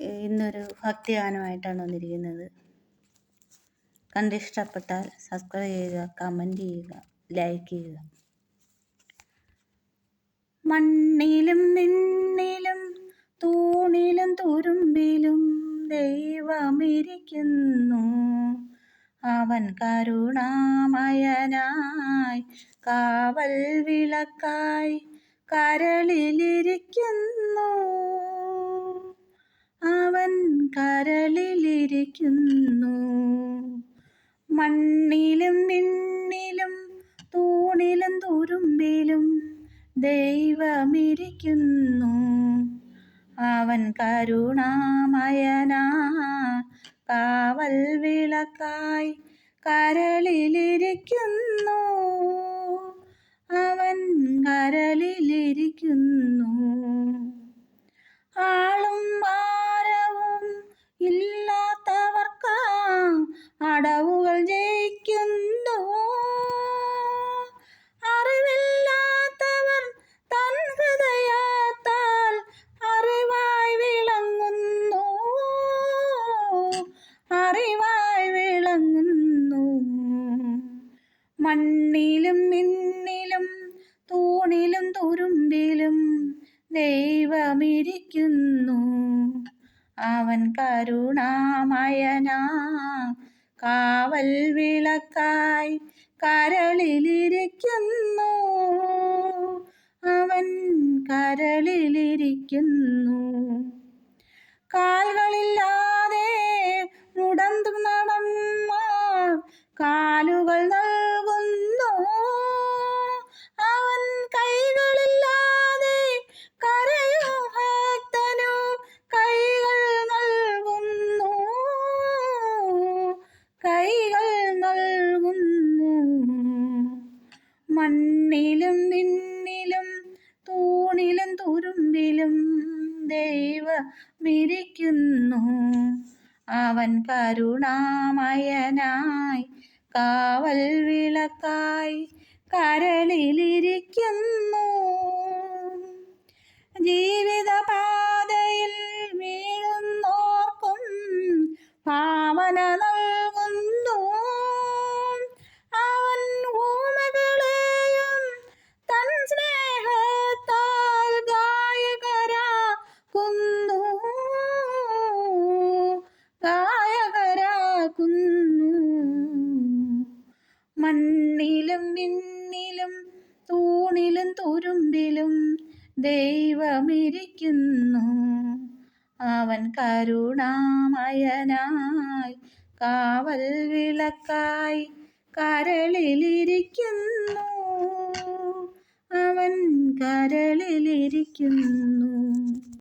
ഇന്നൊരു ഭക്തിഗാനമായിട്ടാണ് വന്നിരിക്കുന്നത്. കണ്ടിഷ്ടപ്പെട്ടാൽ സബ്സ്ക്രൈബ് ചെയ്യുക, കമൻറ്റ് ചെയ്യുക, ലൈക്ക് ചെയ്യുക. മണ്ണിലും നിന്നിലും തൂണിലും തുരുമ്പിലും ദൈവമിരിക്കുന്നു. അവൻ കരുണാമയനായി കാവൽ വിളക്കായി കരളിലിരിക്കുന്നു. അവൻ കരളിലിരിക്കുന്നു. മണ്ണിലും വിണ്ണിലും തൂണിലും തുരുമ്പിലും ദൈവമിരിക്കുന്നു. അവൻ കരുണാമയനാ കാവൽ വിളക്കായി കരളിലിരിക്കുന്നു. അവൻ കരളിലിരിക്കുന്നു. ആളും ഭാരവും ഇല്ലാത്തവർക്ക് അടവുകൾ ജയിക്കുന്നു. അറിവില്ലാത്തവർ തൻ ഹൃദയത്താൽ അറിവായി വിളങ്ങുന്നു. അറിവായി വിളങ്ങുന്നു. മണ്ണിലും മിന്നിലും തൂണിലും തുരുമ്പിലും ദൈവമിരിക്കുന്നു. അവൻ കരുണാമയനാ കാവൽ വിളക്കായി കരളിലിരിക്കുന്നു. അവൻ കരളിലിരിക്കുന്നു. കാൽകളില്ലാതെ മുടന്തും നടന്നാൽ കാലുകൾ നൽകുന്നു. അവൻ കൈകളില്ലാതെ കരയും ഭക്തനു കൈകൾ നൽകുന്നു. കൈകൾ നൽകുന്നു. മണ്ണിലും വിണ്ണിലും തൂണിലും തുരുമ്പിലും ദൈവമിരിക്കുന്നു. അവൻ കരുണാമയനായി കാവൽ വിളക്കായി കരളിലിരിക്കുന്നു. ജീവിതപാതയിൽ വീഴുന്നോർക്കും ഭാവന നൽകുന്നു. അവൻ ഊമകളെയും തൻ സ്നേഹത്താൽ ഗായകരാക്കുന്നു. ഗായകരാക്കുന്നു. മണ്ണിലും വിണ്ണിലും തൂണിലും തുരുമ്പിലും ദൈവമിരിക്കുന്നു. അവൻ കരുണാമയനായി കാവൽ വിളക്കായി കരളിലിരിക്കുന്നു. അവൻ കരളിലിരിക്കുന്നു.